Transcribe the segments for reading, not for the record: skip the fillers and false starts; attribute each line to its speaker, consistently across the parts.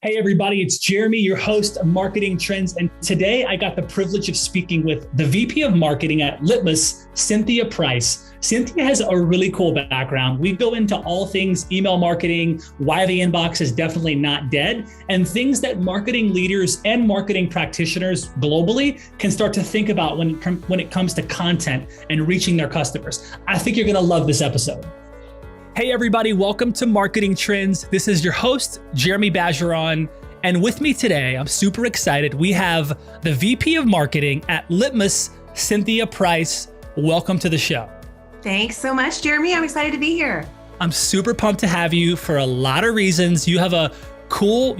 Speaker 1: Hey everybody, it's Jeremy, your host of Marketing Trends. And today I got the privilege of speaking with the VP of Marketing at Litmus, Cynthia Price. Cynthia has a really cool background. We go into all things email marketing, why the inbox is definitely not dead, and things that marketing leaders and marketing practitioners globally can start to think about when it comes to content and reaching their customers. I think you're going to love this episode. Hey everybody, welcome to Marketing Trends. This is your host, Jeremy Bergeron. And with me today, I'm super excited. We have the VP of Marketing at Litmus, Cynthia Price. Welcome to the show.
Speaker 2: Thanks so much, Jeremy. I'm excited to be here.
Speaker 1: I'm super pumped to have you for a lot of reasons. You have a cool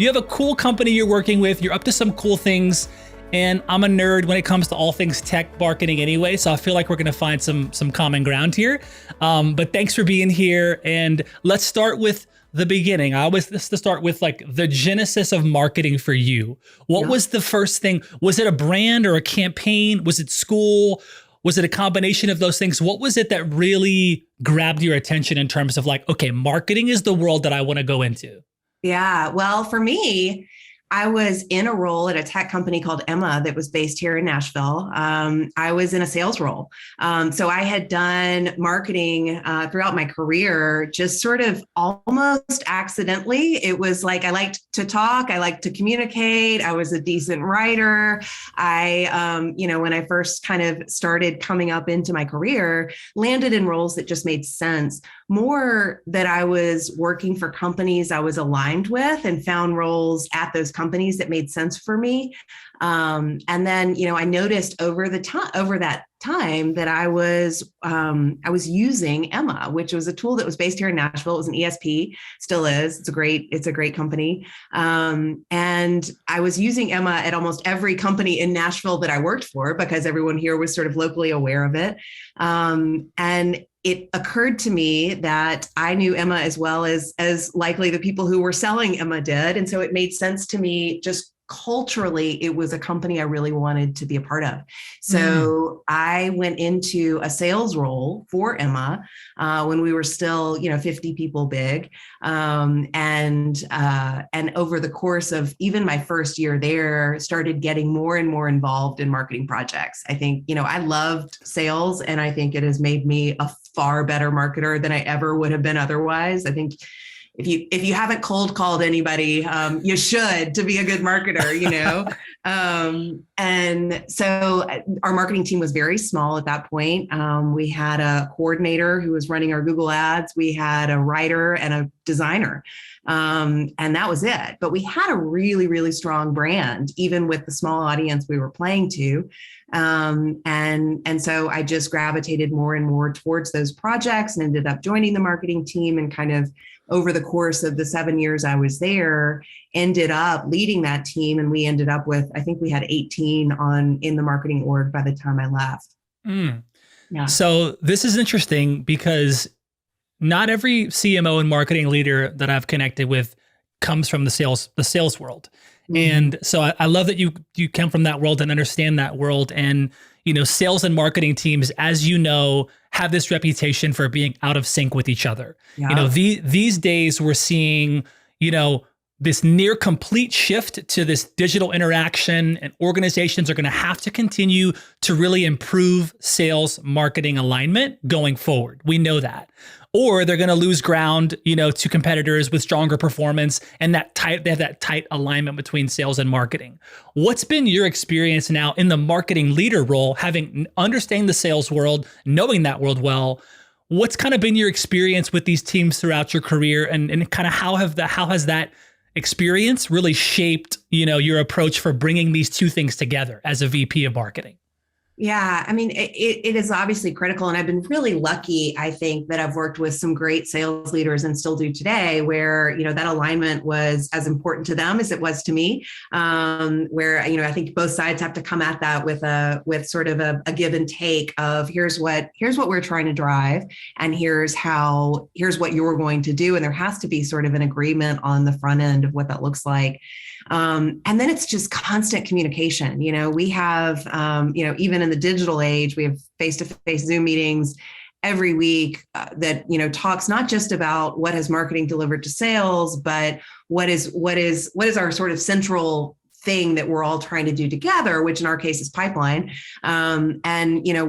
Speaker 1: company you're working with. You're up to some cool things. And I'm a nerd when it comes to all things tech marketing anyway, so I feel like we're gonna find some common ground here. But thanks for being here, and let's start with the beginning. I always like to start with like the genesis of marketing for you. What was the first thing? Was it a brand or a campaign? Was it school? Was it a combination of those things? What was it that really grabbed your attention in terms of like, okay, marketing is the world that I wanna go into?
Speaker 2: Yeah, well, for me, I was in a role at a tech company called Emma that was based here in Nashville. I was in a sales role. So I had done marketing throughout my career, just sort of almost accidentally. It was like I liked to talk. I liked to communicate. I was a decent writer. When I first kind of started coming up into my career, landed in roles that just made sense. More that I was working for companies I was aligned with and found roles at those companies that made sense for me. And then, I noticed over that time that I was using Emma, which was a tool that was based here in Nashville. It was an ESP, still is. It's a great company. And I was using Emma at almost every company in Nashville that I worked for because everyone here was sort of locally aware of it. And it occurred to me that I knew Emma as well as likely the people who were selling Emma did. And so it made sense to me just culturally, it was a company I really wanted to be a part of. So I went into a sales role for Emma when we were still, 50 people big. And over the course of even my first year there, started getting more and more involved in marketing projects. I think, I loved sales, and I think it has made me a far better marketer than I ever would have been otherwise. I think if you haven't cold called anybody, you should to be a good marketer, And so our marketing team was very small at that point. We had a coordinator who was running our Google ads. We had a writer and a designer. And that was it. But we had a really, really strong brand, even with the small audience we were playing to. And so I just gravitated more and more towards those projects and ended up joining the marketing team, and kind of over the course of the 7 years I was there, ended up leading that team. And we ended up with, I think we had 18 in the marketing org by the time I left.
Speaker 1: Yeah. So this is interesting because not every CMO and marketing leader that I've connected with comes from the sales world. And so I love that you come from that world and understand that world. And, sales and marketing teams, as you know, have this reputation for being out of sync with each other. Yeah. These days we're seeing, this near complete shift to this digital interaction, and organizations are going to have to continue to really improve sales marketing alignment going forward. We know that. Or they're going to lose ground, to competitors with stronger performance, and they have that tight alignment between sales and marketing. What's been your experience now in the marketing leader role, having understanding the sales world, knowing that world well? What's kind of been your experience with these teams throughout your career, and kind of how has that experience really shaped, your approach for bringing these two things together as a VP of marketing?
Speaker 2: Yeah, I mean, it is obviously critical. And I've been really lucky, I think, that I've worked with some great sales leaders and still do today, where, that alignment was as important to them as it was to me, where, I think both sides have to come at that with sort of a give and take of here's what we're trying to drive, and here's what you're going to do. And there has to be sort of an agreement on the front end of what that looks like. And then it's just constant communication. We have, even in the digital age, we have face-to-face Zoom meetings every week that, talks not just about what has marketing delivered to sales, but what is our sort of central thing that we're all trying to do together, which in our case is pipeline. And,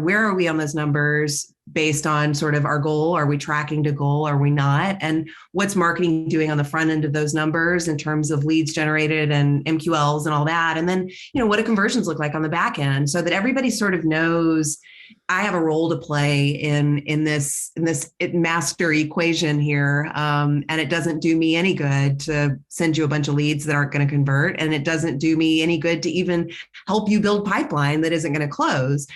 Speaker 2: where are we on those numbers based on sort of our goal? Are we tracking to goal? Are we not? And what's marketing doing on the front end of those numbers in terms of leads generated and MQLs and all that? And then, what do conversions look like on the back end, so that everybody sort of knows I have a role to play in this master equation here. And it doesn't do me any good to send you a bunch of leads that aren't going to convert. And it doesn't do me any good to even help you build pipeline that isn't going to close.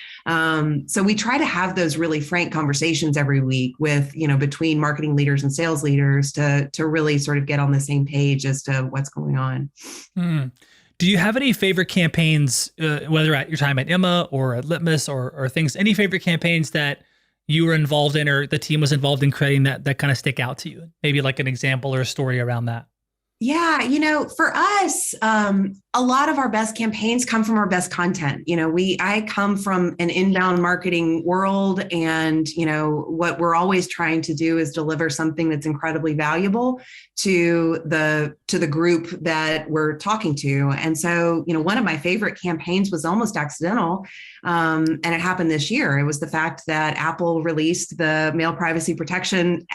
Speaker 2: So we try to have those really frank conversations every week with, between marketing leaders and sales leaders to really sort of get on the same page as to what's going on.
Speaker 1: Do you have any favorite campaigns, whether at your time at Emma or at Litmus or things, any favorite campaigns that you were involved in or the team was involved in creating that kind of stick out to you? Maybe like an example or a story around that.
Speaker 2: Yeah, for us, a lot of our best campaigns come from our best content. I come from an inbound marketing world, and, what we're always trying to do is deliver something that's incredibly valuable to the group that we're talking to. And so, one of my favorite campaigns was almost accidental. And it happened this year. It was the fact that Apple released the Mail Privacy Protection,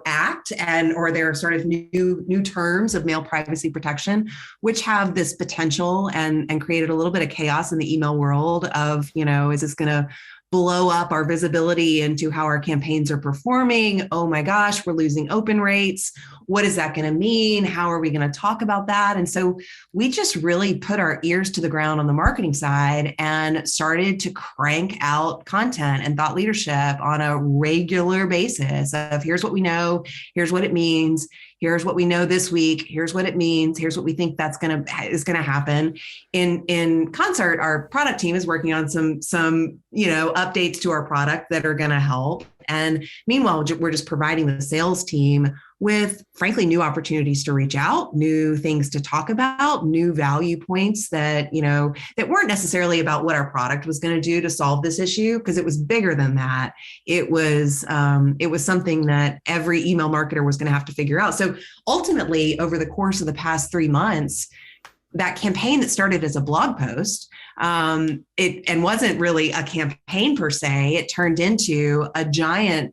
Speaker 2: Act, or their sort of new terms of mail privacy protection, which have this potential and created a little bit of chaos in the email world of, is this going to blow up our visibility into how our campaigns are performing? Oh my gosh, we're losing open rates. What is that going to mean? How are we going to talk about that? And so we just really put our ears to the ground on the marketing side and started to crank out content and thought leadership on a regular basis of here's what we know, here's what it means, here's what we know this week, here's what it means, here's what we think is going to happen. In concert, our product team is working on some updates to our product that are going to help. And meanwhile, we're just providing the sales team with, frankly, new opportunities to reach out, new things to talk about, new value points that weren't necessarily about what our product was going to do to solve this issue, because it was bigger than that. It was something that every email marketer was going to have to figure out. So ultimately, over the course of the past 3 months, that campaign that started as a blog post, and wasn't really a campaign per se, it turned into a giant,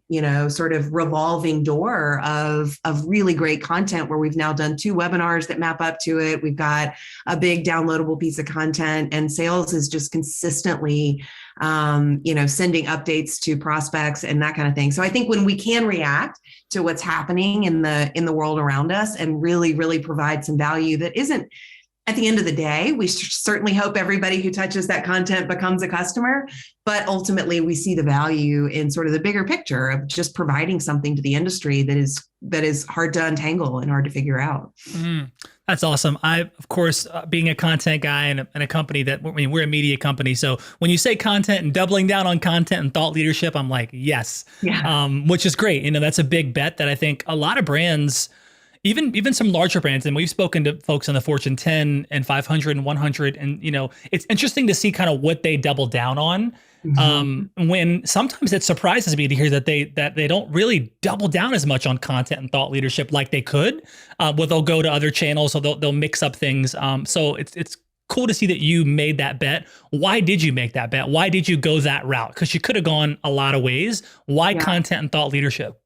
Speaker 2: sort of revolving door of really great content, where we've now done 2 webinars that map up to it. We've got a big downloadable piece of content, and sales is just consistently, sending updates to prospects and that kind of thing. So I think when we can react to what's happening in the world around us and really, really provide some value that isn't, at the end of the day, we certainly hope everybody who touches that content becomes a customer, but ultimately we see the value in sort of the bigger picture of just providing something to the industry that is hard to untangle and hard to figure out.
Speaker 1: That's awesome. I, of course, being a content guy and a company we're a media company. So when you say content and doubling down on content and thought leadership, I'm like, yes, which is great. That's a big bet that I think a lot of brands, even some larger brands, and we've spoken to folks on the Fortune 10 and 500 and 100, and it's interesting to see kind of what they double down on. When sometimes it surprises me to hear that they don't really double down as much on content and thought leadership like they could. Well, they'll go to other channels, so they'll mix up things. So it's cool to see that you made that bet. Why did you make that bet? Why did you go that route? Because you could have gone a lot of ways. Why content and thought leadership?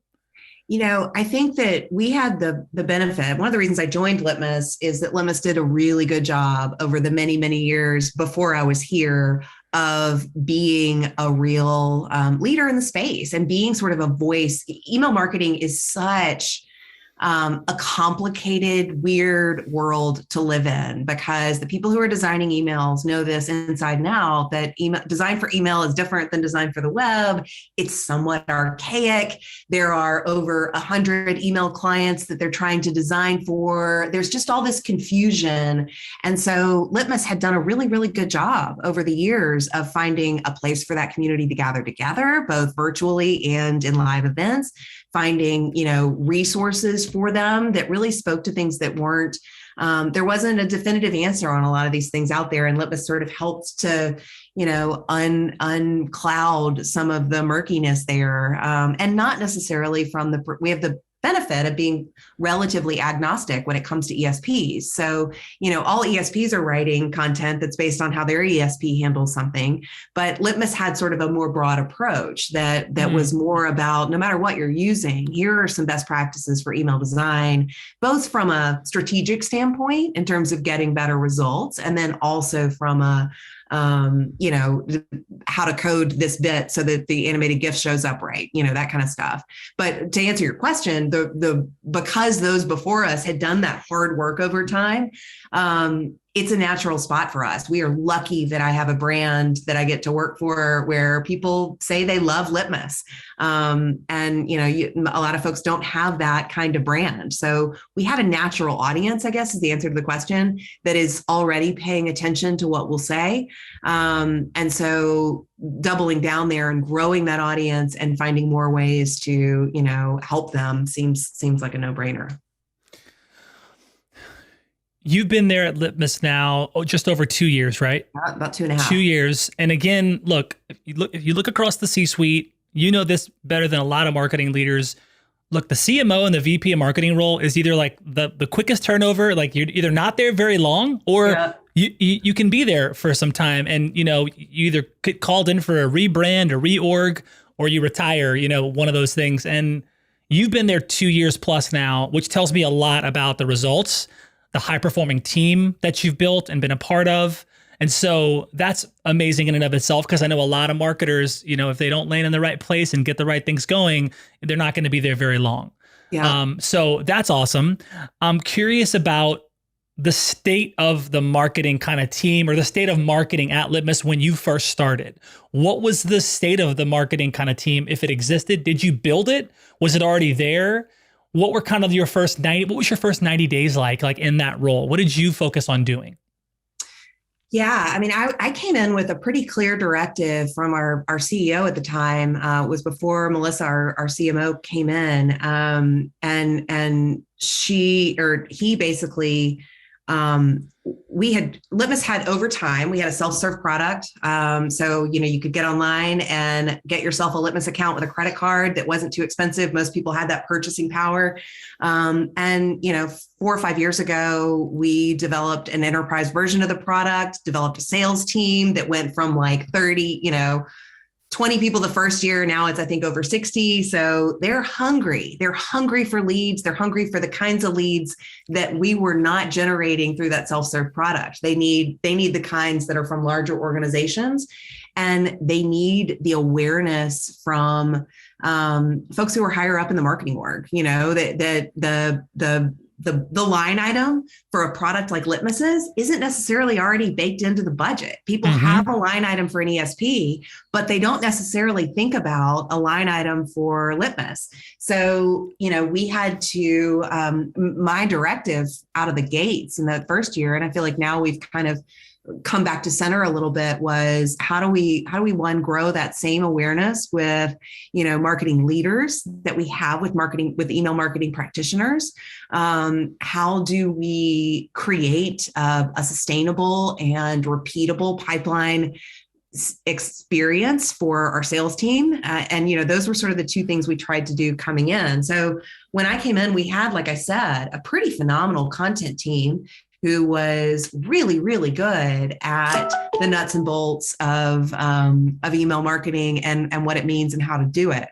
Speaker 2: I think that we had the benefit. One of the reasons I joined Litmus is that Litmus did a really good job over the many, many years before I was here of being a real leader in the space and being sort of a voice. Email marketing is such a complicated, weird world to live in, because the people who are designing emails know this inside and out, that design for email is different than design for the web. It's somewhat archaic. There are over 100 email clients that they're trying to design for. There's just all this confusion. And so Litmus had done a really, really good job over the years of finding a place for that community to gather together, both virtually and in live events, finding, resources for them that really spoke to things that weren't There wasn't a definitive answer on a lot of these things out there, and Litmus sort of helped to, uncloud some of the murkiness there, and not necessarily we have the benefit of being relatively agnostic when it comes to ESPs. So, all ESPs are writing content that's based on how their ESP handles something, but Litmus had sort of a more broad approach that was more about, no matter what you're using, here are some best practices for email design, both from a strategic standpoint in terms of getting better results, and then also from a how to code this bit so that the animated GIF shows up right, that kind of stuff. But to answer your question, because those before us had done that hard work over time, it's a natural spot for us. We are lucky that I have a brand that I get to work for where people say they love Litmus. A lot of folks don't have that kind of brand. So we had a natural audience, I guess, is the answer to the question, that is already paying attention to what we'll say. And so doubling down there and growing that audience and finding more ways to, help them seems like a no-brainer.
Speaker 1: You've been there at Litmus now just over 2 years, right?
Speaker 2: About 2.5.
Speaker 1: 2 years. And again, look, if you look across the C-suite, you know this better than a lot of marketing leaders. Look, the CMO and the VP of marketing role is either like the quickest turnover, like you're either not there very long, or you can be there for some time, and you either get called in for a rebrand, a reorg, or you retire, one of those things. And you've been there 2 years plus now, which tells me a lot about the results, the high performing team that you've built and been a part of. And so that's amazing in and of itself, because I know a lot of marketers, if they don't land in the right place and get the right things going, they're not going to be there very long.
Speaker 2: Yeah.
Speaker 1: So that's awesome. I'm curious about the state of the marketing kind of team, or the state of marketing at Litmus when you first started. What was the state of the marketing kind of team, if it existed? Did you build it? Was it already there? What were kind of your first 90 days like in that role? What did you focus on doing?
Speaker 2: Yeah, I mean, I came in with a pretty clear directive from our CEO at the time. It was before Melissa, our CMO, came in, and he basically, Litmus had, over time, we had a self-serve product. So, you could get online and get yourself a Litmus account with a credit card that wasn't too expensive. Most people had that purchasing power. 4 or 5 years ago, we developed an enterprise version of the product, developed a sales team that went from 20 people the first year. Now it's, I think, over 60. So they're hungry. They're hungry for leads. They're hungry for the kinds of leads that we were not generating through that self-serve product. They need the kinds that are from larger organizations, and they need the awareness from folks who are higher up in the marketing org. The line item for a product like Litmus's isn't necessarily already baked into the budget. People have a line item for an ESP, but they don't necessarily think about a line item for Litmus. So, we had to, my directive out of the gates in that first year, and I feel like now we've kind of come back to center a little bit, was how do we one, grow that same awareness with marketing leaders that we have with email marketing practitioners. How do we create a sustainable and repeatable pipeline experience for our sales team? And those were sort of the two things we tried to do coming in. So when I came in, we had, like I said, a pretty phenomenal content team who was really, really good at the nuts and bolts of email marketing and what it means and how to do it.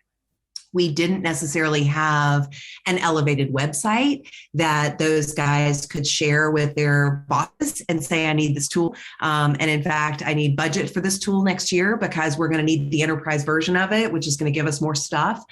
Speaker 2: We didn't necessarily have an elevated website that those guys could share with their bosses and say, I need this tool. And in fact, I need budget for this tool next year because we're going to need the enterprise version of it, which is going to give us more stuff.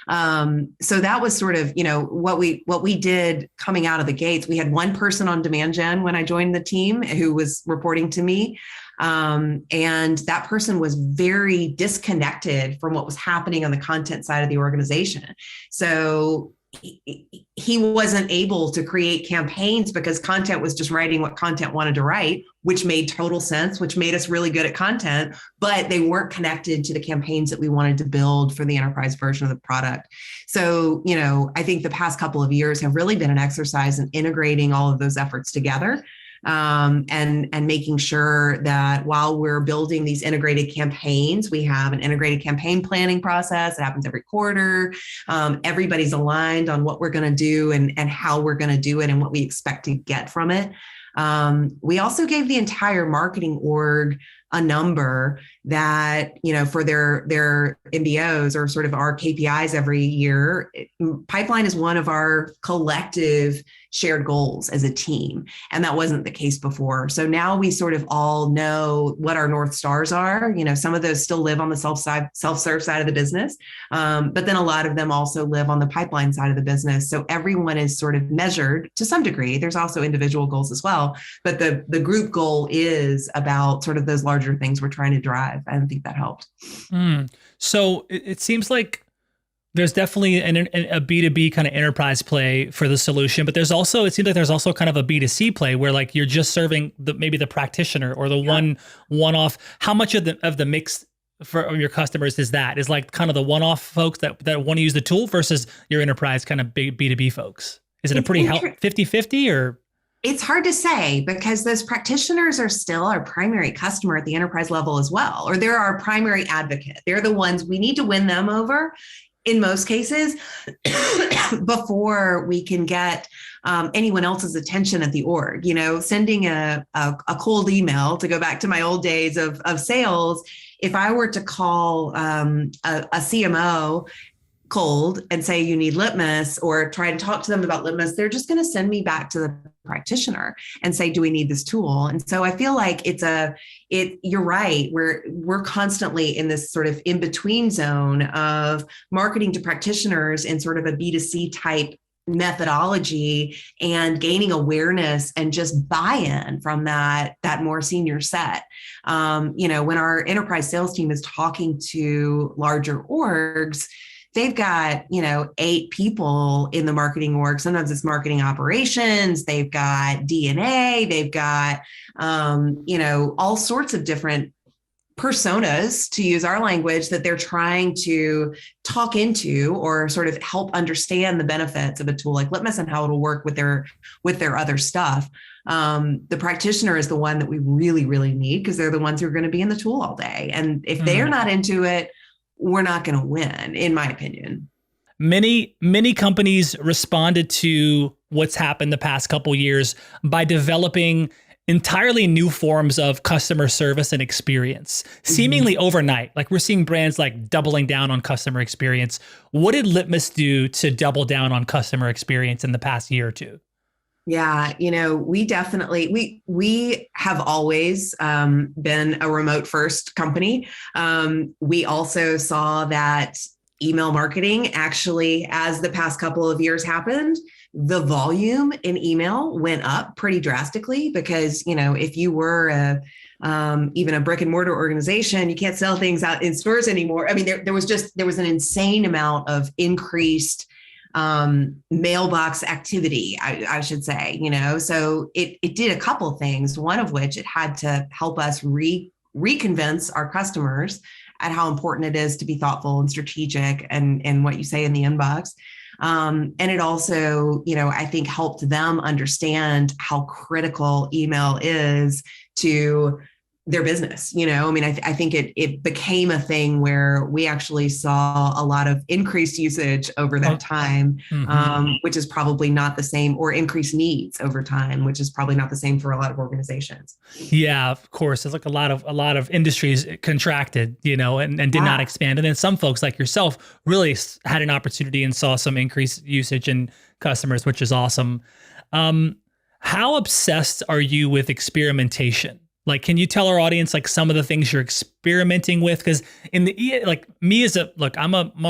Speaker 2: So that was sort of, what we did coming out of the gates. We had one person on demand gen when I joined the team who was reporting to me. And that person was very disconnected from what was happening on the content side of the organization. So he wasn't able to create campaigns because content was just writing what content wanted to write, which made total sense, which made us really good at content, but they weren't connected to the campaigns that we wanted to build for the enterprise version of the product. So, I think the past couple of years have really been an exercise in integrating all of those efforts together. And making sure that while we're building these integrated campaigns, we have an integrated campaign planning process that happens every quarter. Everybody's aligned on what we're going to do and how we're going to do it and what we expect to get from it. We also gave the entire marketing org a number that, for their MBOs or sort of our KPIs every year. Pipeline is one of our collective shared goals as a team. And that wasn't the case before. So now we sort of all know what our North Stars are. Some of those still live on the self-serve side of the business. But then a lot of them also live on the pipeline side of the business. So everyone is sort of measured to some degree. There's also individual goals as well. But the group goal is about sort of those larger things we're trying to drive. I think that helped.
Speaker 1: So it seems like there's definitely a B2B kind of enterprise play for the solution, but it seems like there's also kind of a B2C play where like you're just serving maybe the practitioner or the one-off. How much of the mix for your customers is like kind of the one-off folks that want to use the tool versus your enterprise kind of big B2B folks? Is it a pretty 50-50 or?
Speaker 2: It's hard to say because those practitioners are still our primary customer at the enterprise level as well, or they're our primary advocate. They're the ones we need to win them over in most cases before we can get anyone else's attention at the org. Sending a cold email, to go back to my old days of sales, if I were to call a CMO cold and say you need Litmus or try to talk to them about Litmus, they're just going to send me back to the practitioner and say, do we need this tool? And so I feel like you're right. We're constantly in this sort of in-between zone of marketing to practitioners in sort of a B2C type methodology and gaining awareness and just buy-in from that more senior set. When our enterprise sales team is talking to larger orgs, they've got, 8 people in the marketing org. Sometimes it's marketing operations. They've got DNA. They've got, all sorts of different personas, to use our language, that they're trying to talk into or sort of help understand the benefits of a tool like Litmus and how it'll work with their other stuff. The practitioner is the one that we really, really need because they're the ones who are going to be in the tool all day. And if they're not into it, we're not going to win, in my opinion.
Speaker 1: Many companies responded to what's happened the past couple of years by developing entirely new forms of customer service and experience, seemingly overnight. Like we're seeing brands like doubling down on customer experience. What did Litmus do to double down on customer experience in the past year or two?
Speaker 2: Yeah, we definitely, we have always been a remote first company. We also saw that email marketing actually, as the past couple of years happened, the volume in email went up pretty drastically because, if you were even a brick and mortar organization, you can't sell things out in stores anymore. I mean, there was an insane amount of increased mailbox activity, I should say, so it did a couple things, one of which it had to help us reconvince our customers at how important it is to be thoughtful and strategic and what you say in the inbox. And it also, I think helped them understand how critical email is to their business. I think it became a thing where we actually saw a lot of increased usage over that time, which is probably not the same, or increased needs over time, which is probably not the same for a lot of organizations.
Speaker 1: Yeah, of course. It's like a lot of industries contracted, and did not expand. And then some folks like yourself really had an opportunity and saw some increased usage in customers, which is awesome. How obsessed are you with experimentation? Like, can you tell our audience like some of the things you're experimenting with? Because I'm a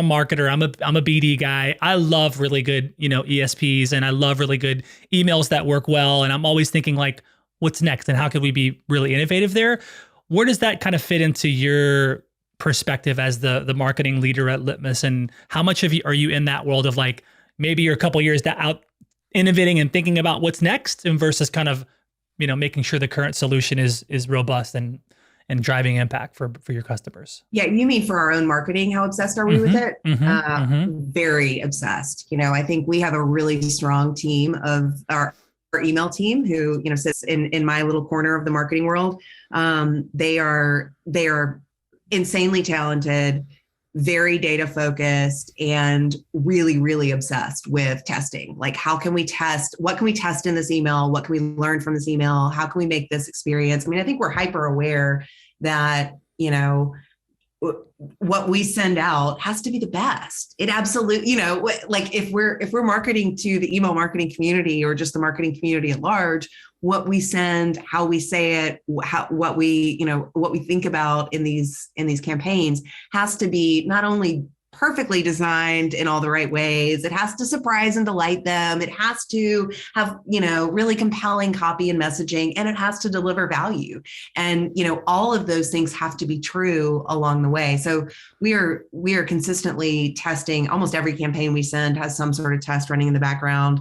Speaker 1: marketer, I'm a BD guy. I love really good, ESPs, and I love really good emails that work well. And I'm always thinking like, what's next, and how could we be really innovative there? Where does that kind of fit into your perspective as the marketing leader at Litmus, and how much are you in that world of like maybe you're a couple years out innovating and thinking about what's next, and versus kind of, making sure the current solution is robust and driving impact for your customers.
Speaker 2: Yeah, you mean for our own marketing, how obsessed are we with it? Very obsessed. I think we have a really strong team of our email team who, sits in my little corner of the marketing world. They are insanely talented, very data focused, and really, really obsessed with testing. Like, how can we test? What can we test in this email? What can we learn from this email? How can we make this experience? I mean, I think we're hyper aware that, what we send out has to be the best. It absolutely, like if we're marketing to the email marketing community or just the marketing community at large, what we send, how we say it, what we think about in these campaigns has to be not only perfectly designed in all the right ways. It has to surprise and delight them. It has to have, really compelling copy and messaging, and it has to deliver value. And, all of those things have to be true along the way. So we are consistently testing. Almost every campaign we send has some sort of test running in the background,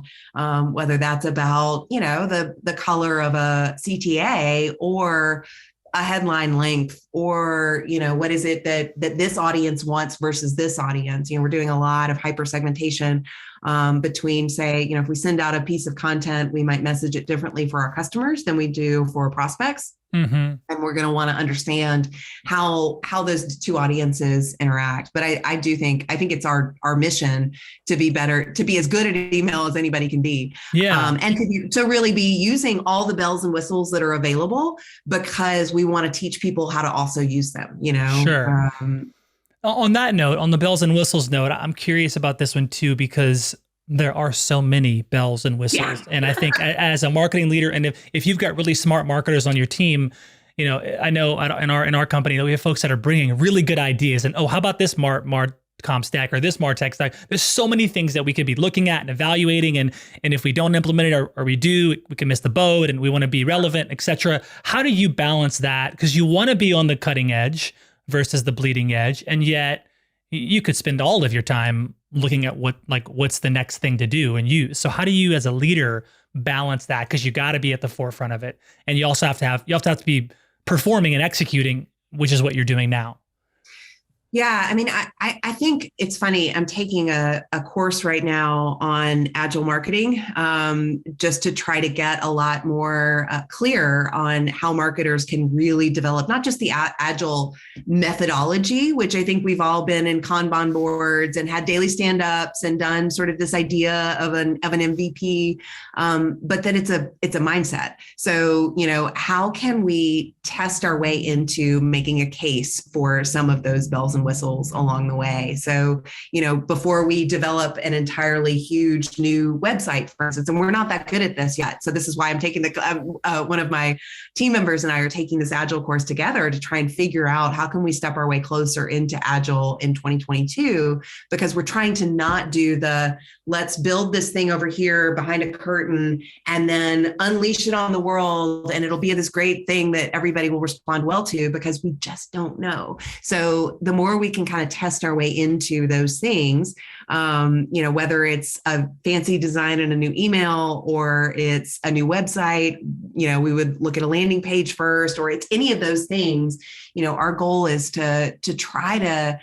Speaker 2: whether that's about, the color of a CTA or a headline length, or, what is it that this audience wants versus this audience? We're doing a lot of hyper segmentation between, say, if we send out a piece of content, we might message it differently for our customers than we do for prospects. And we're going to want to understand how those two audiences interact. But I think it's our mission to be better, to be as good at email as anybody can be.
Speaker 1: Yeah.
Speaker 2: And to really be using all the bells and whistles that are available, because we want to teach people how to also use them,
Speaker 1: Sure. On that note, on the bells and whistles note, I'm curious about this one too, because there are so many bells and whistles. Yeah. And I think as a marketing leader, and if you've got really smart marketers on your team, I know in our company that we have folks that are bringing really good ideas, and, how about this Marcom stack or this MarTech stack? There's so many things that we could be looking at and evaluating. And if we don't implement it or we do, we can miss the boat, and we want to be relevant, et cetera. How do you balance that? Because you want to be on the cutting edge versus the bleeding edge. And yet you could spend all of your time looking at what's the next thing to do and use. So how do you as a leader balance that? Because you got to be at the forefront of it. And you also have to be performing and executing, which is what you're doing now.
Speaker 2: Yeah, I mean, I think it's funny. I'm taking a course right now on Agile marketing, just to try to get a lot more clear on how marketers can really develop not just the Agile methodology, which I think we've all been in Kanban boards and had daily stand-ups and done sort of this idea of an MVP, but that it's a mindset. So, how can we test our way into making a case for some of those bells and whistles along the way? So, before we develop an entirely huge new website, for instance, and we're not that good at this yet. So this is why I'm taking one of my team members and I are taking this Agile course together to try and figure out how can we step our way closer into Agile in 2022, because we're trying to not do let's build this thing over here behind a curtain and then unleash it on the world. And it'll be this great thing that everybody will respond well to, because we just don't know. So the more we can kind of test our way into those things, whether it's a fancy design in a new email or it's a new website, we would look at a landing page first, or it's any of those things. Our goal is to try to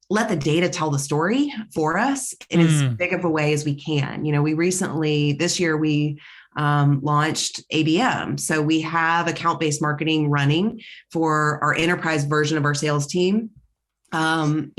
Speaker 2: let the data tell the story for us in as big of a way as we can. We recently, this year, we launched ABM. So we have account-based marketing running for our enterprise version of our sales team. And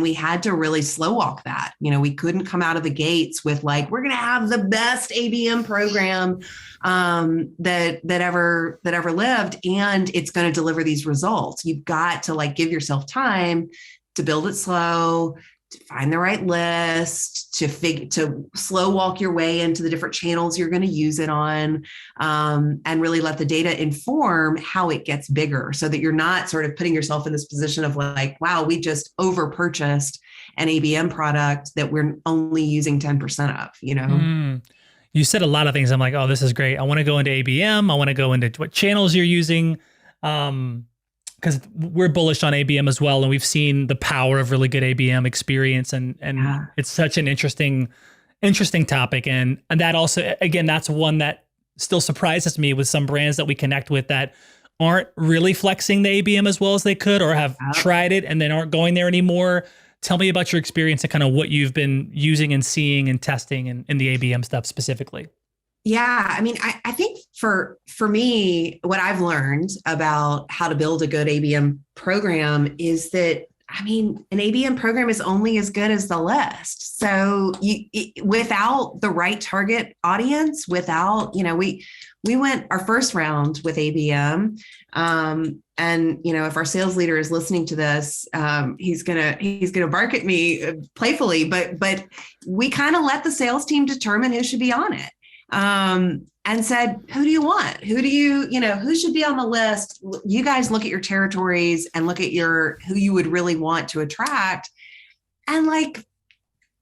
Speaker 2: we had to really slow walk that. We couldn't come out of the gates with we're going to have the best ABM program that ever lived, and it's going to deliver these results. You've got to give yourself time to build it slow, to find the right list, to slow walk your way into the different channels you're going to use it on, and really let the data inform how it gets bigger, so that you're not sort of putting yourself in this position of wow, we just over purchased an ABM product that we're only using 10% of,
Speaker 1: You said a lot of things. I'm like, oh, this is great. I want to go into ABM. I want to go into what channels you're using. Because we're bullish on ABM as well, and we've seen the power of really good ABM experience, and it's such an interesting Interesting topic. And that also, again, that's one that still surprises me with some brands that we connect with that aren't really flexing the ABM as well as they could, or have tried it and then aren't going there anymore. Tell me about your experience and kind of what you've been using and seeing and testing in the ABM stuff specifically.
Speaker 2: Yeah, I mean, I think for me, what I've learned about how to build a good ABM program is that, I mean, an ABM program is only as good as the list. So without the right target audience, without, we went our first round with ABM. And if our sales leader is listening to this, he's gonna bark at me playfully, but we kind of let the sales team determine who should be on it. And said, who do you want? Who should be on the list? You guys look at your territories and look at who you would really want to attract. And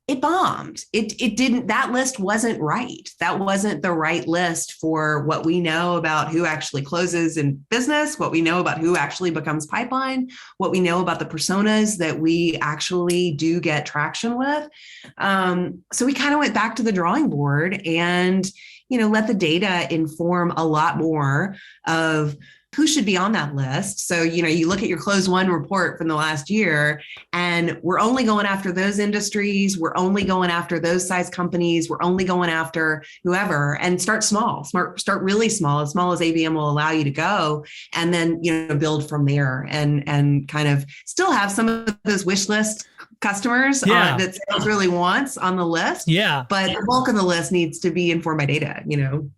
Speaker 2: it bombed. It didn't, that list wasn't right. That wasn't the right list for what we know about who actually closes in business, what we know about who actually becomes pipeline, what we know about the personas that we actually do get traction with. So we kind of went back to the drawing board and, let the data inform a lot more of who should be on that list. So, you look at your close one report from the last year, and we're only going after those industries. We're only going after those size companies. We're only going after whoever, and start small, start really small as ABM will allow you to go. And then, build from there and kind of still have some of those wish list customers that sales really wants on the list.
Speaker 1: Yeah.
Speaker 2: But the bulk of the list needs to be informed by data,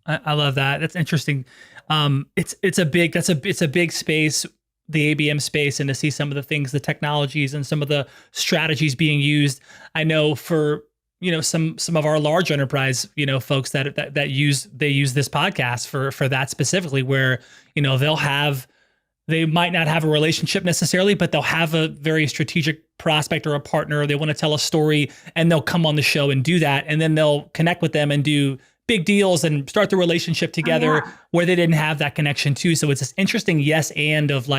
Speaker 1: I love that. That's interesting. It's a big space, the ABM space, and to see some of the things, the technologies and some of the strategies being used. I know for, some of our large enterprise, folks that use this podcast for that specifically, where, they might not have a relationship necessarily, but they'll have a very strategic prospect or a partner. They want to tell a story and they'll come on the show and do that. And then they'll connect with them and do big deals and start the relationship together where they didn't have that connection too. So it's this interesting yes and of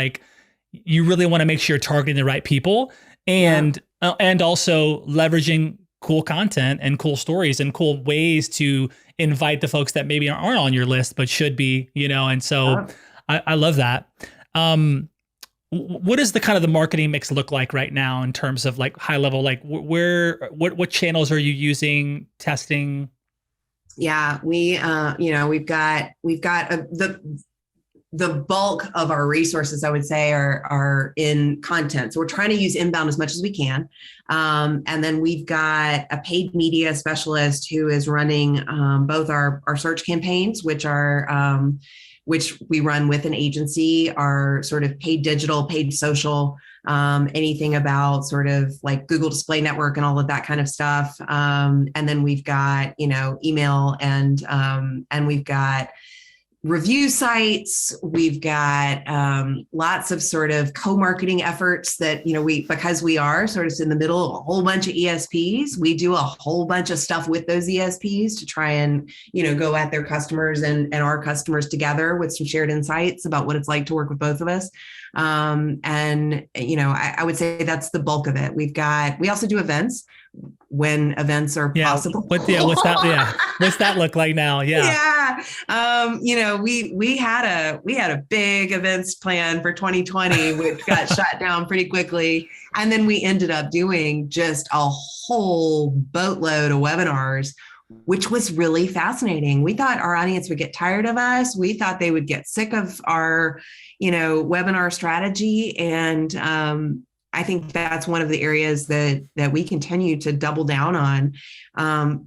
Speaker 1: you really want to make sure you're targeting the right people and also leveraging cool content and cool stories and cool ways to invite the folks that maybe aren't on your list but should be, and so I love that. What does the kind of the marketing mix look like right now in terms of high level, what channels are you using, testing?
Speaker 2: Yeah, we've got the bulk of our resources, I would say, are in content. So we're trying to use inbound as much as we can. And then we've got a paid media specialist who is running both our search campaigns, which we run with an agency, our sort of paid digital, paid social, anything about sort of Google Display Network and all of that kind of stuff. And then we've got, email and we've got review sites. We've got lots of sort of co-marketing efforts that, because we are sort of in the middle of a whole bunch of ESPs, we do a whole bunch of stuff with those ESPs to try and, go at their customers and our customers together with some shared insights about what it's like to work with both of us. I would say that's the bulk of it. We also do events when events are possible.
Speaker 1: What's that? What's that look like now?
Speaker 2: Yeah. We had a big events plan for 2020, which got shut down pretty quickly. And then we ended up doing just a whole boatload of webinars, which was really fascinating. We thought our audience would get tired of us. We thought they would get sick of our, webinar strategy. And I think that's one of the areas that we continue to double down on,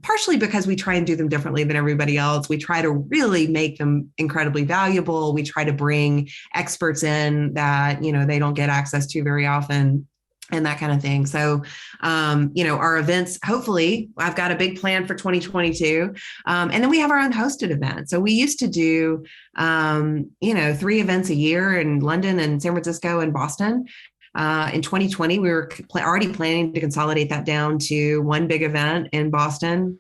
Speaker 2: partially because we try and do them differently than everybody else. We try to really make them incredibly valuable. We try to bring experts in that, they don't get access to very often, and that kind of thing. So, our events, hopefully I've got a big plan for 2022. And then we have our own hosted event. So we used to do, 3 events a year in London and San Francisco and Boston. In 2020, we were already planning to consolidate that down to one big event in Boston.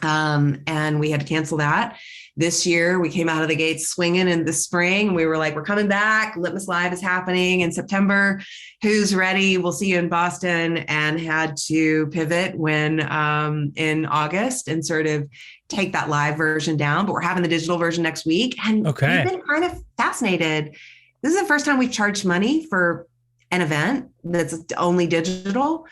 Speaker 2: And we had to cancel that. this year we came out of the gates swinging in the spring. We were like, we're coming back. Litmus Live is happening in September. Who's ready? We'll see you in Boston. And had to pivot when in August and sort of take that live version down. But we're having the digital version next week. And we've been kind of fascinated. This is the first time we've charged money for an event that's only digital,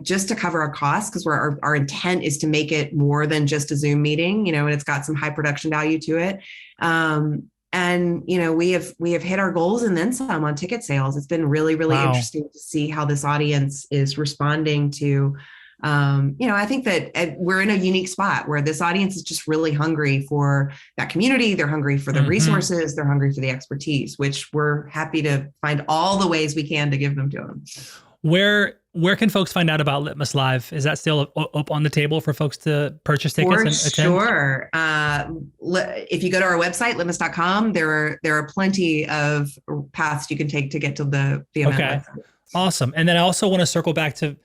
Speaker 2: just to cover our costs, because our intent is to make it more than just a Zoom meeting, and it's got some high production value to it. And we have hit our goals and then some on ticket sales. It's been really, really interesting to see how this audience is responding to. I think that we're in a unique spot where this audience is just really hungry for that community. They're hungry for the resources. They're hungry for the expertise, which we're happy to find all the ways we can to give them to them.
Speaker 1: Where can folks find out about Litmus Live? Is that still up on the table for folks to purchase tickets and attend?
Speaker 2: Sure. If you go to our website, litmus.com, there are plenty of paths you can take to get to the event.
Speaker 1: Okay. Awesome. And then I also want to circle back to,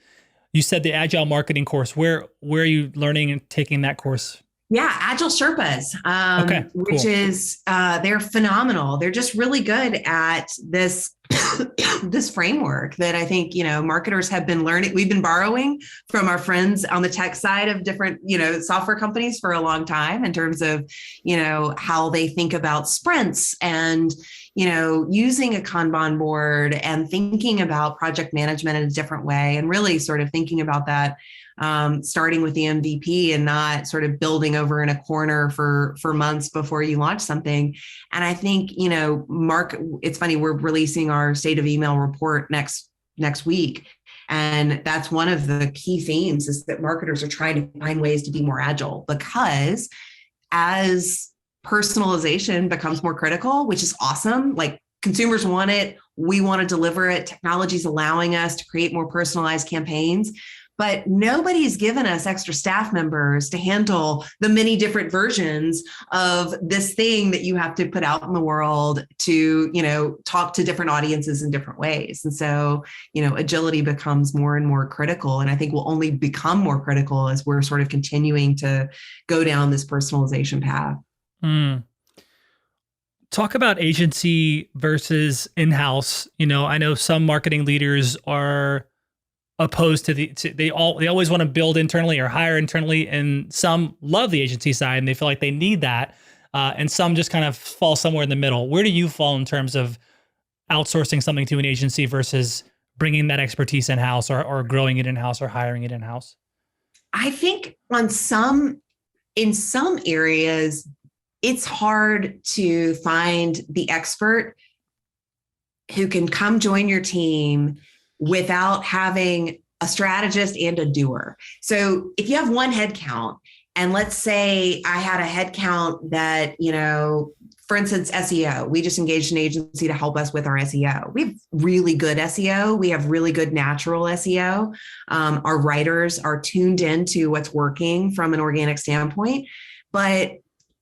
Speaker 1: you said the Agile Marketing course. Where are you learning and taking that course?
Speaker 2: Yeah, Agile Sherpas, which is, they're phenomenal. They're just really good at this this framework that I think, marketers have been learning. We've been borrowing from our friends on the tech side of different, software companies for a long time in terms of, how they think about sprints and, using a Kanban board and thinking about project management in a different way, and really sort of thinking about that, starting with the MVP and not sort of building over in a corner for months before you launch something. And I think, it's funny, we're releasing our state of email report next week. And that's one of the key themes, is that marketers are trying to find ways to be more agile, because as personalization becomes more critical, which is awesome. Like, consumers want it. We want to deliver it. Technology is allowing us to create more personalized campaigns. But nobody's given us extra staff members to handle the many different versions of this thing that you have to put out in the world to, talk to different audiences in different ways. And so, agility becomes more and more critical. And I think will only become more critical as we're sort of continuing to go down this personalization path.
Speaker 1: Talk about agency versus in-house. I know some marketing leaders are opposed to they always want to build internally or hire internally, and some love the agency side and they feel like they need that, and some just kind of fall somewhere in the middle. Where do you fall in terms of outsourcing something to an agency versus bringing that expertise in-house, or growing it in-house, or hiring it in-house?
Speaker 2: I think in some areas, it's hard to find the expert who can come join your team without having a strategist and a doer. So if you have one headcount, and let's say I had a headcount that, for instance, SEO, we just engaged an agency to help us with our SEO. We have really good SEO. We have really good natural SEO. Our writers are tuned into what's working from an organic standpoint, but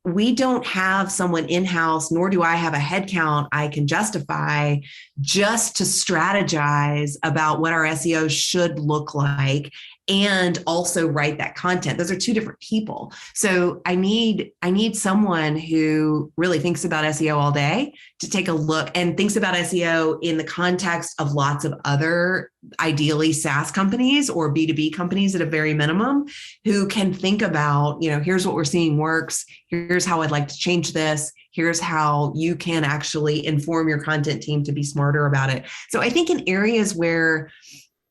Speaker 2: we don't have someone in-house, nor do I have a headcount I can justify just to strategize about what our SEO should look like and also write that content. Those are two different people. So I need someone who really thinks about SEO all day to take a look, and thinks about SEO in the context of lots of other, ideally SaaS companies or B2B companies at a very minimum, who can think about, here's what we're seeing works. Here's how I'd like to change this. Here's how you can actually inform your content team to be smarter about it. So I think in areas where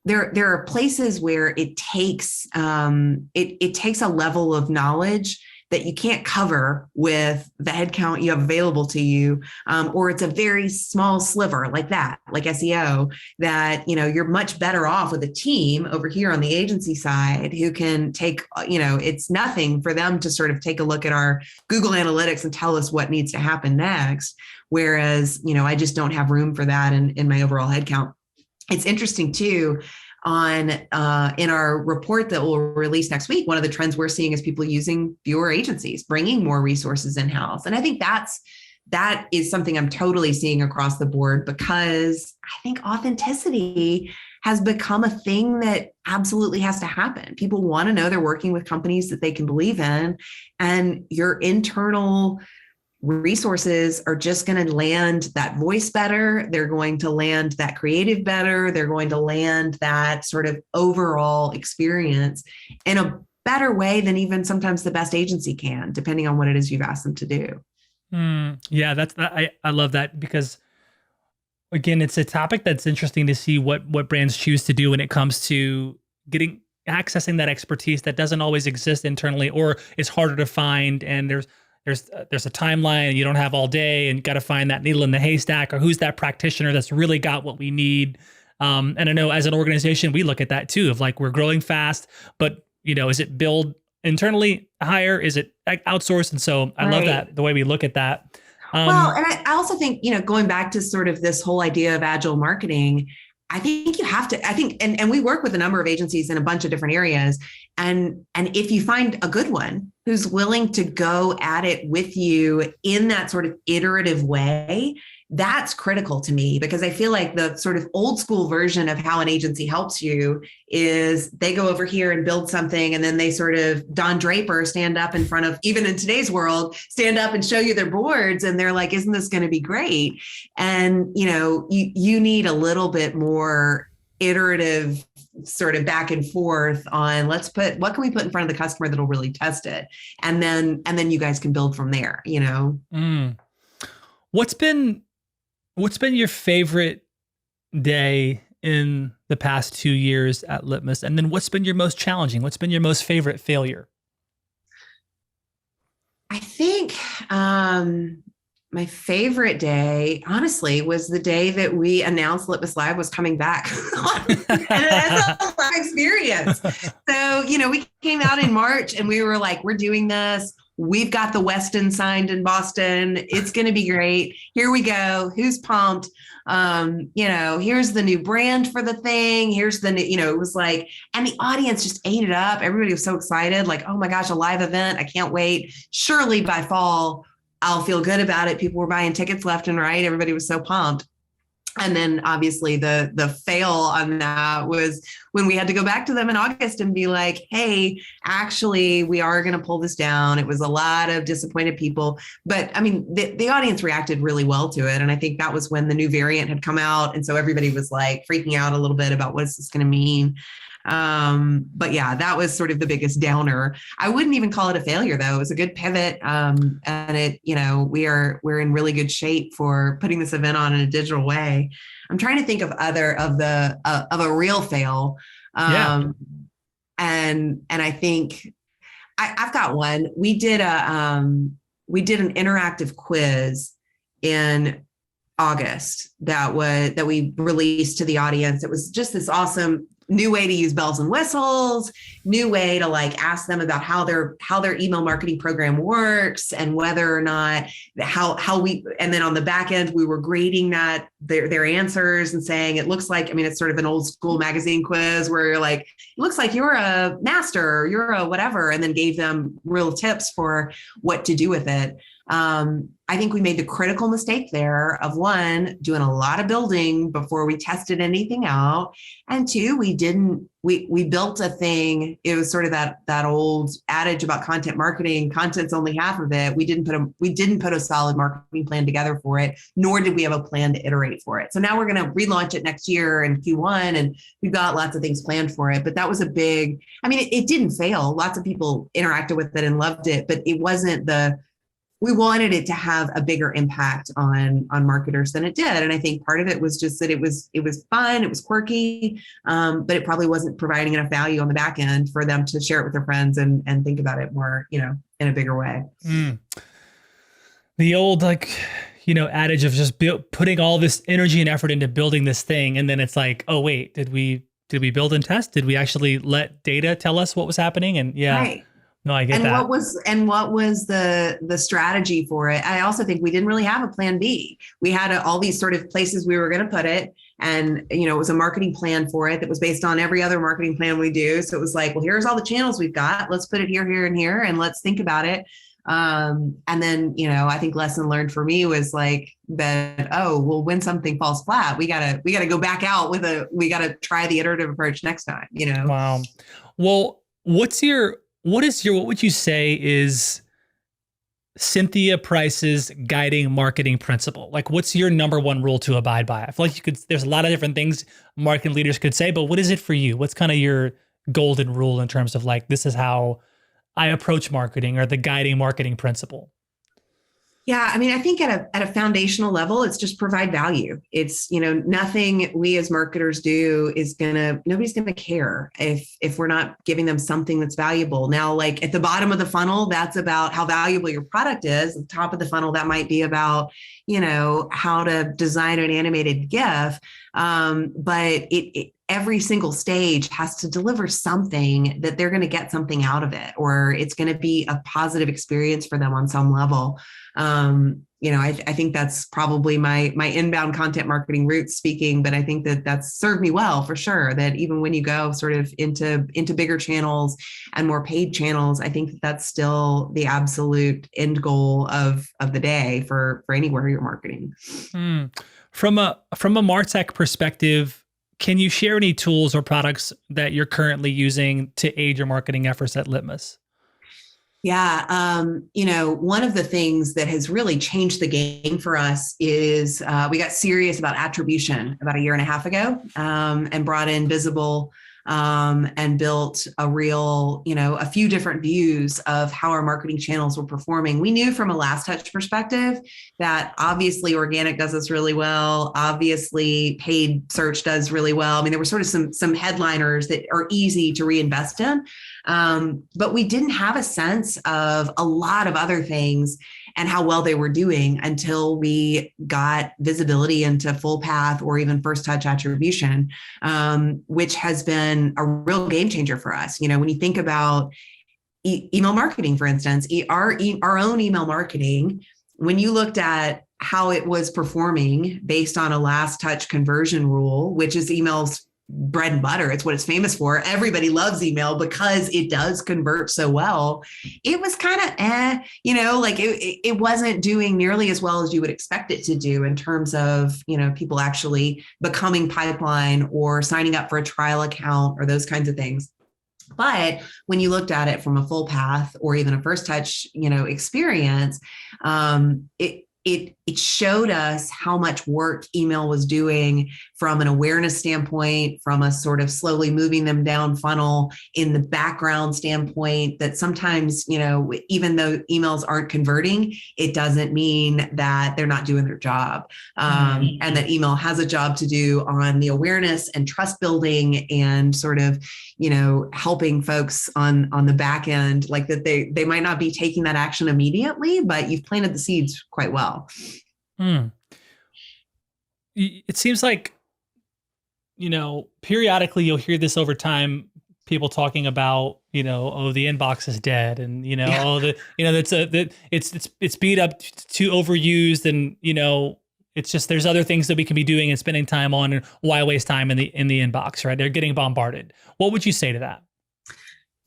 Speaker 2: there are places where it takes it takes a level of knowledge that you can't cover with the headcount you have available to you, or it's a very small sliver like SEO, that you're much better off with a team over here on the agency side who can take, it's nothing for them to sort of take a look at our Google Analytics and tell us what needs to happen next. Whereas, I just don't have room for that in my overall headcount. It's interesting too, in our report that we'll release next week, one of the trends we're seeing is people using fewer agencies, bringing more resources in-house. And I think that is something I'm totally seeing across the board, because I think authenticity has become a thing that absolutely has to happen. People want to know they're working with companies that they can believe in, and your internal resources are just going to land that voice better. They're going to land that creative better. They're going to land that sort of overall experience in a better way than even sometimes the best agency can, depending on what it is you've asked them to do.
Speaker 1: Yeah, I love that, because again, it's a topic that's interesting to see what brands choose to do when it comes to accessing that expertise that doesn't always exist internally, or is harder to find. And there's a timeline, and you don't have all day, and you got to find that needle in the haystack, or who's that practitioner that's really got what we need. And I know as an organization, we look at that too, of like, we're growing fast, but is it build internally higher? Is it outsourced? And so I love that, the way we look at that.
Speaker 2: Well, and I also think, going back to sort of this whole idea of agile marketing, I think you have to, and we work with a number of agencies in a bunch of different areas. And if you find a good one who's willing to go at it with you in that sort of iterative way, that's critical to me, because I feel like the sort of old school version of how an agency helps you is they go over here and build something, and then they sort of Don Draper stand up in front of, even in today's world, stand up and show you their boards, and they're like, isn't this going to be great? And you need a little bit more iterative sort of back and forth on, what can we put in front of the customer that'll really test it, and then you guys can build from there.
Speaker 1: What's been your favorite day in the past 2 years at Litmus? And then what's been your most challenging? What's been your most favorite failure?
Speaker 2: I think my favorite day, honestly, was the day that we announced Litmus Live was coming back. And that's a live experience. So, we came out in March and we were like, we're doing this. We've got the Westin signed in Boston. It's going to be great. Here we go. Who's pumped? Here's the new brand for the thing. Here's the new, it was like, and the audience just ate it up. Everybody was so excited. Like, oh my gosh, a live event. I can't wait. Surely by fall, I'll feel good about it. People were buying tickets left and right. Everybody was so pumped. And then obviously the fail on that was when we had to go back to them in August and be like, hey, actually, we are going to pull this down. It was a lot of disappointed people. But I mean, the audience reacted really well to it. And I think that was when the new variant had come out. And so everybody was like freaking out a little bit about what's this going to mean. But yeah, that was sort of the biggest downer. I wouldn't even call it a failure though. It was a good pivot. And it, we're in really good shape for putting this event on in a digital way. I'm trying to think of of a real fail. And I think I've got one. We did an interactive quiz in August that we released to the audience. It was just this awesome new way to use bells and whistles, new way to like ask them about how their email marketing program works, and whether or not and then on the back end, we were grading their answers and saying, it looks like, it's sort of an old school magazine quiz where you're like, it looks like you're a master, or you're a whatever, and then gave them real tips for what to do with it. I think we made the critical mistake there of, one, doing a lot of building before we tested anything out. And two, we built a thing. It was sort of that old adage about content marketing. Content's only half of it. We didn't put a solid marketing plan together for it, nor did we have a plan to iterate for it. So now we're going to relaunch it next year in Q1, and we've got lots of things planned for it. But that was it didn't fail. Lots of people interacted with it and loved it, but it wasn't we wanted it to have a bigger impact on marketers than it did. And I think part of it was just that it was fun, it was quirky, but it probably wasn't providing enough value on the back end for them to share it with their friends and think about it more, in a bigger way.
Speaker 1: The old, adage of just putting all this energy and effort into building this thing. And then it's like, oh, wait, did we build and test? Did we actually let data tell us what was happening? And yeah.
Speaker 2: Right.
Speaker 1: No, I get that.
Speaker 2: What was the strategy for it? I also think we didn't really have a plan B. We had all these sort of places we were going to put it. And, it was a marketing plan for it that was based on every other marketing plan we do. So it was like, well, here's all the channels we've got. Let's put it here, here, and here, and let's think about it. And then, I think lesson learned for me was like that, oh, well, when something falls flat, we gotta go back out we gotta try the iterative approach next time.
Speaker 1: Wow. Well, what would you say is Cynthia Price's guiding marketing principle? Like, what's your number one rule to abide by? I feel like there's a lot of different things marketing leaders could say, but what is it for you? What's kind of your golden rule in terms of like, this is how I approach marketing, or the guiding marketing principle?
Speaker 2: Yeah, I mean, I think at a foundational level, it's just provide value. It's, nothing we as marketers do nobody's gonna care if we're not giving them something that's valuable. Now, like at the bottom of the funnel, that's about how valuable your product is. At the top of the funnel, that might be about, how to design an animated GIF. But every single stage has to deliver something that they're going to get something out of it, or it's going to be a positive experience for them on some level. I think that's probably my inbound content marketing roots speaking, but I think that that's served me well for sure. That even when you go sort of into bigger channels and more paid channels, I think that's still the absolute end goal of the day for anywhere you're marketing.
Speaker 1: From a MarTech perspective, can you share any tools or products that you're currently using to aid your marketing efforts at Litmus?
Speaker 2: Yeah. One of the things that has really changed the game for us is we got serious about attribution about a year and a half ago, and brought in Visible, and built a few different views of how our marketing channels were performing. We knew from a last touch perspective that obviously organic does this really well. Obviously paid search does really well. I mean, there were sort of some headliners that are easy to reinvest in. But we didn't have a sense of a lot of other things and how well they were doing until we got visibility into full path or even first touch attribution, which has been a real game changer for us. When you think about email marketing, for instance, our own email marketing, when you looked at how it was performing based on a last touch conversion rule, which is email's bread and butter. It's what it's famous for. Everybody loves email because it does convert so well. It was kind of, like it wasn't doing nearly as well as you would expect it to do in terms of, people actually becoming pipeline or signing up for a trial account or those kinds of things. But when you looked at it from a full path or even a first touch, experience, it showed us how much work email was doing from an awareness standpoint, from a sort of slowly moving them down funnel in the background standpoint, that sometimes, even though emails aren't converting, it doesn't mean that they're not doing their job. And that email has a job to do on the awareness and trust building and sort of, helping folks on the back end, like that they might not be taking that action immediately, but you've planted the seeds quite well.
Speaker 1: It seems like, periodically you'll hear this over time, people talking about, oh, the inbox is dead, and it's beat up, too overused, and it's just there's other things that we can be doing and spending time on, and why waste time in the inbox, right? They're getting bombarded. What would you say to that?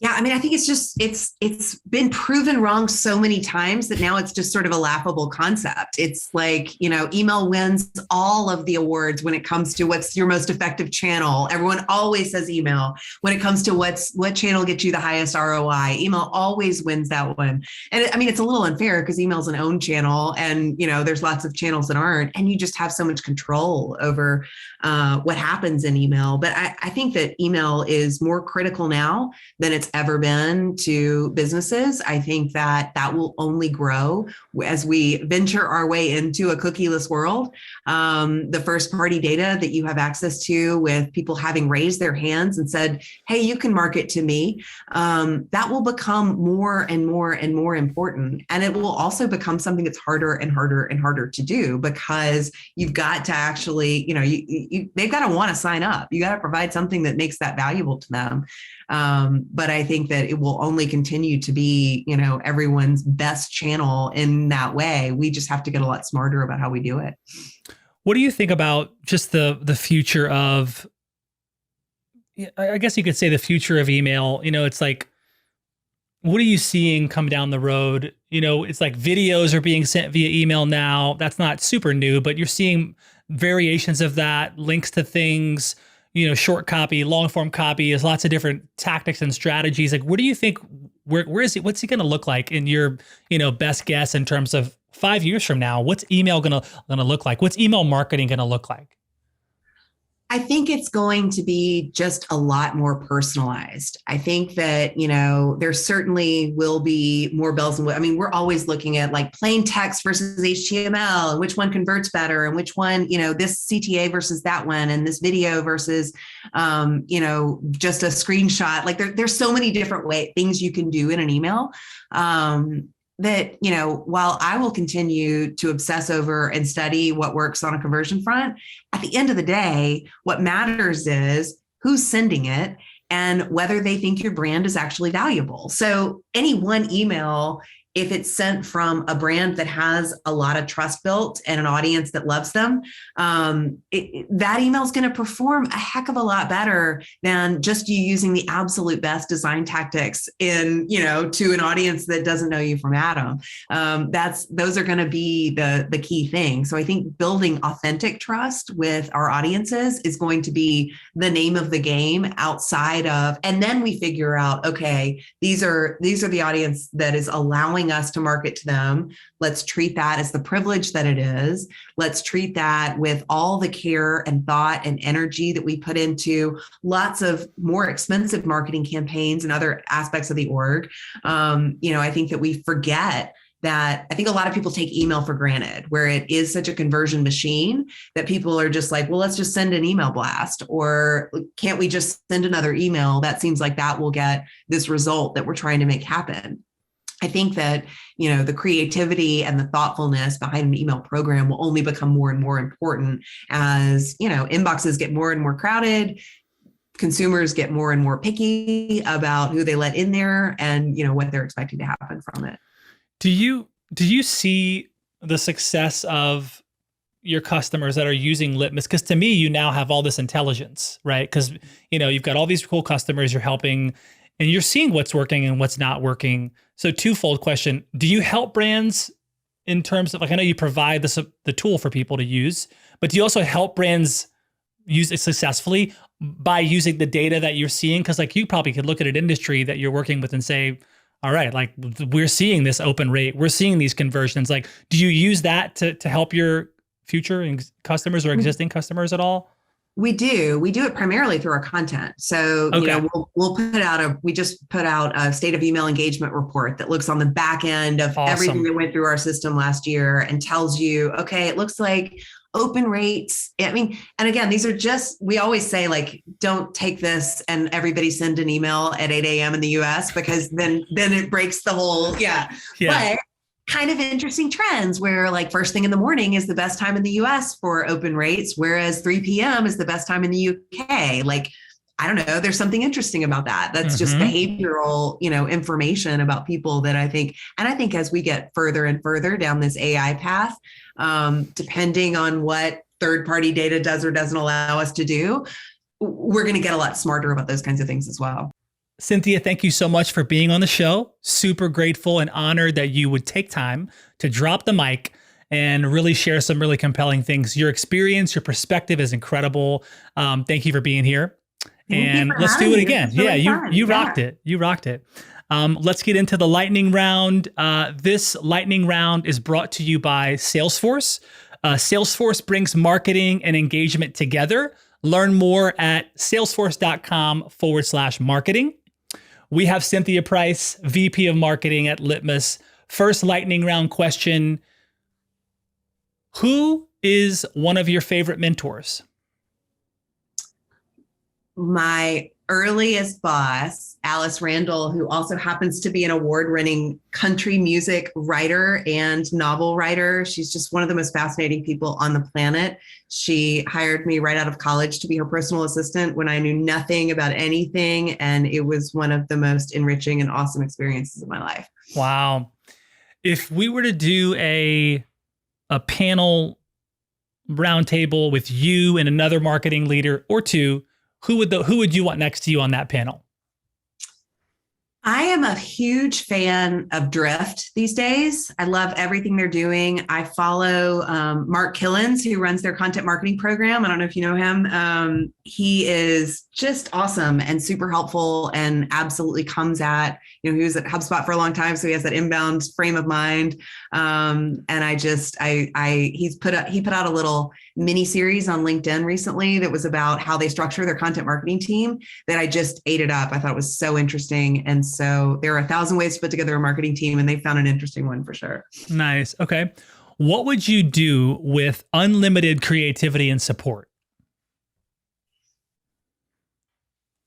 Speaker 2: Yeah, I mean, I think it's been proven wrong so many times that now it's just sort of a laughable concept. It's like, email wins all of the awards when it comes to what's your most effective channel. Everyone always says email. When it comes to what channel gets you the highest ROI, email always wins that one. And I mean, it's a little unfair because email's an own channel, and there's lots of channels that aren't, and you just have so much control over what happens in email. But I think that email is more critical now than it's ever been to businesses. I think that will only grow as we venture our way into a cookieless world. The first party data that you have access to, with people having raised their hands and said, hey, you can market to me, that will become more and more and more important. And it will also become something that's harder and harder and harder to do, because you've got to actually, they've got to want to sign up. You got to provide something that makes that valuable to them. But I think that it will only continue to be, everyone's best channel in that way. We just have to get a lot smarter about how we do it.
Speaker 1: What do you think about just the future of, I guess you could say the future of email? It's like, what are you seeing come down the road? It's like videos are being sent via email now. That's not super new, but you're seeing variations of that, links to things, short copy, long form copy. There's lots of different tactics and strategies. Like, what do you think, where is it? What's it going to look like in your, best guess in terms of 5 years from now? What's email going to look like? What's email marketing going to look like?
Speaker 2: I think it's going to be just a lot more personalized. I think that, there certainly will be more bells and whistles. I mean, we're always looking at like plain text versus HTML and which one converts better and which one, this CTA versus that one and this video versus, just a screenshot. Like there's so many different things you can do in an email. That, while I will continue to obsess over and study what works on a conversion front, at the end of the day, what matters is who's sending it and whether they think your brand is actually valuable. So any one email, if it's sent from a brand that has a lot of trust built and an audience that loves them, that email is going to perform a heck of a lot better than just you using the absolute best design tactics to an audience that doesn't know you from Adam. Those are going to be the key thing. So I think building authentic trust with our audiences is going to be the name of the game outside of, and then we figure out, okay, these are the audience that is allowing us to market to them. Let's treat that as the privilege that it is. Let's treat that with all the care and thought and energy that we put into lots of more expensive marketing campaigns and other aspects of the org. I think that we forget that. I think a lot of people take email for granted, where it is such a conversion machine that people are just like, well, let's just send an email blast, or can't we just send another email? That seems like that will get this result that we're trying to make happen. I think that, the creativity and the thoughtfulness behind an email program will only become more and more important as, inboxes get more and more crowded, consumers get more and more picky about who they let in there and, what they're expecting to happen from it.
Speaker 1: Do you see the success of your customers that are using Litmus? Because to me, you now have all this intelligence, right? Because, you've got all these cool customers you're helping and you're seeing what's working and what's not working. So twofold question. Do you help brands in terms of, like, I know you provide the tool for people to use, but do you also help brands use it successfully by using the data that you're seeing? Because like you probably could look at an industry that you're working with and say, all right, like we're seeing this open rate, we're seeing these conversions. Like, do you use that to help your future customers or existing customers at all?
Speaker 2: We do it primarily through our content. So,
Speaker 1: okay.
Speaker 2: We just put out a state of email engagement report that looks on the back end of everything that went through our system last year and tells you, okay, it looks like open rates. I mean, and again, these are just, we always say like, don't take this and everybody send an email at 8 a.m. in the US, because then it breaks the whole, yeah. But kind of interesting trends where like first thing in the morning is the best time in the US for open rates, whereas 3 p.m. is the best time in the UK. Like, I don't know, there's something interesting about that. That's just behavioral, information about people that I think as we get further and further down this AI path, depending on what third-party data does or doesn't allow us to do, we're going to get a lot smarter about those kinds of things as well.
Speaker 1: Cynthia, thank you so much for being on the show. Super grateful and honored that you would take time to drop the mic and really share some really compelling things. Your experience, your perspective is incredible. Thank you for being here. And let's do it again. Really you rocked it. You rocked it. Let's get into the lightning round. This lightning round is brought to you by Salesforce. Salesforce brings marketing and engagement together. Learn more at salesforce.com/marketing. We have Cynthia Price, VP of Marketing at Litmus. First lightning round question. Who is one of your favorite mentors?
Speaker 2: My earliest boss, Alice Randall, who also happens to be an award-winning country music writer and novel writer. She's just one of the most fascinating people on the planet. She hired me right out of college to be her personal assistant when I knew nothing about anything. And it was one of the most enriching and awesome experiences of my life.
Speaker 1: Wow. If we were to do a panel roundtable with you and another marketing leader or two, who would you want next to you on that panel?
Speaker 2: I am a huge fan of Drift these days. I love everything they're doing. I follow Mark Killens, who runs their content marketing program. I don't know if you know him. He is just awesome and super helpful, and absolutely comes at, he was at HubSpot for a long time, so he has that inbound frame of mind. And he put out a little mini series on LinkedIn recently that was about how they structure their content marketing team that I just ate it up. I thought it was so interesting. And so there are 1,000 ways to put together a marketing team, and they found an interesting one for sure.
Speaker 1: Nice. Okay. What would you do with unlimited creativity and support?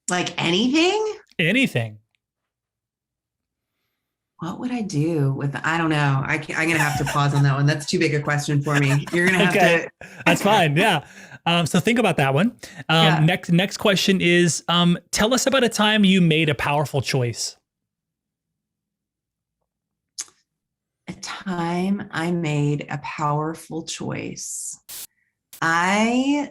Speaker 2: Like anything?
Speaker 1: Anything.
Speaker 2: What would I do with, I don't know. I'm going to have to pause on that one. That's too big a question for me. You're going to have to.
Speaker 1: That's fine. Yeah. So think about that one. Next question is, tell us about a time you made a powerful choice.
Speaker 2: A time I made a powerful choice. I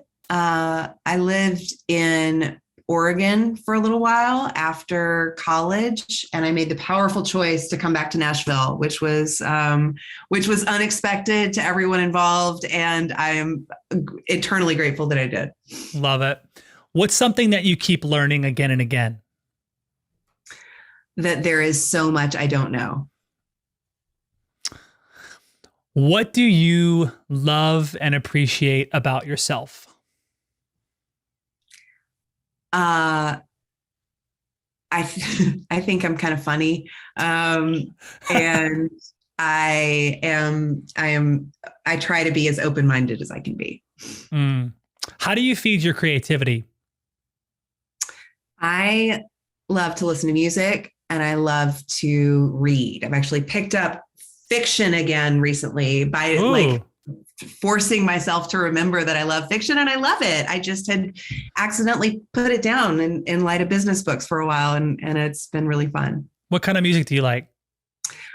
Speaker 2: lived in Oregon for a little while after college, and I made the powerful choice to come back to Nashville, which was unexpected to everyone involved, and I am eternally grateful that I did.
Speaker 1: Love it. What's something that you keep learning again and again?
Speaker 2: That there is so much I don't know.
Speaker 1: What do you love and appreciate about yourself?
Speaker 2: I think I'm kind of funny. And I try to be as open-minded as I can be.
Speaker 1: How do you feed your creativity?
Speaker 2: I love to listen to music, and I love to read. I've actually picked up fiction again recently by forcing myself to remember that I love fiction, and I love it. I just had accidentally put it down in light of business books for a while, and it's been really fun.
Speaker 1: What kind of music do you like?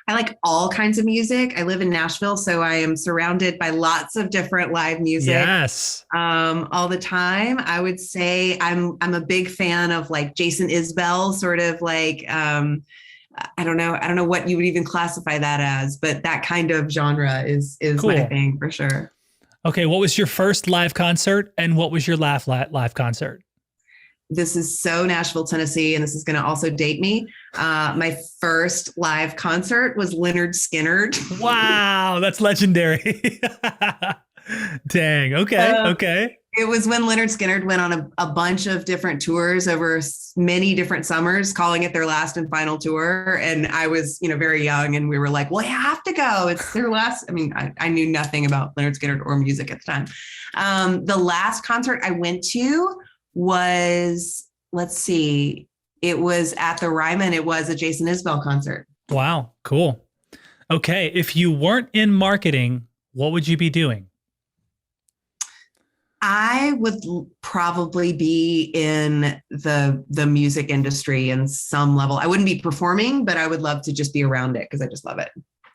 Speaker 2: I like all kinds of music. I live in Nashville, so I am surrounded by lots of different live music.
Speaker 1: Yes.
Speaker 2: All the time. I would say I'm a big fan of like Jason Isbell, sort of like I don't know what you would even classify that as, but that kind of genre is
Speaker 1: cool.
Speaker 2: My thing for sure.
Speaker 1: Okay, what was your first live concert, and what was your last live concert?
Speaker 2: This is so Nashville, Tennessee, and this is going to also date me. My first live concert was Lynyrd Skynyrd.
Speaker 1: Wow, that's legendary. Dang. Okay. Okay.
Speaker 2: It was when Lynyrd Skynyrd went on a bunch of different tours over many different summers, calling it their last and final tour. And I was, very young, and we were like, well, you have to go. It's their last. I mean, I knew nothing about Lynyrd Skynyrd or music at the time. The last concert I went to was, let's see, it was at the Ryman. It was a Jason Isbell concert.
Speaker 1: Wow. Cool. Okay. If you weren't in marketing, what would you be doing?
Speaker 2: I would probably be in the music industry in some level. I wouldn't be performing, but I would love to just be around it because I just love it.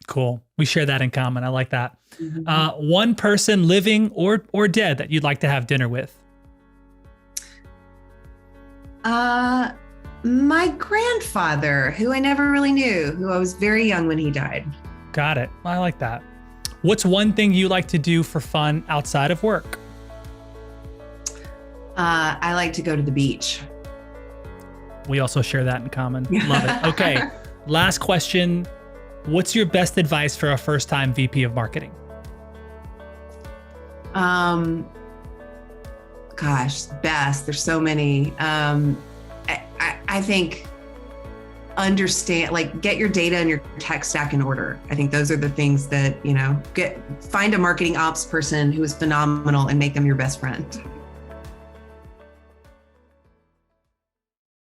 Speaker 2: Cool.
Speaker 1: We share that in common. I like that. Mm-hmm. One person living or dead that you'd like to have dinner with?
Speaker 2: My grandfather, who I never really knew, who I was very young when he died.
Speaker 1: Got it. I like that. What's one thing you like to do for fun outside of work?
Speaker 2: I like to go to the beach.
Speaker 1: We also share that in common. Love it. Okay. Last question. What's your best advice for a first-time VP of marketing?
Speaker 2: Gosh, best. There's so many. I think get your data and your tech stack in order. I think those are the things that, find a marketing ops person who is phenomenal and make them your best friend.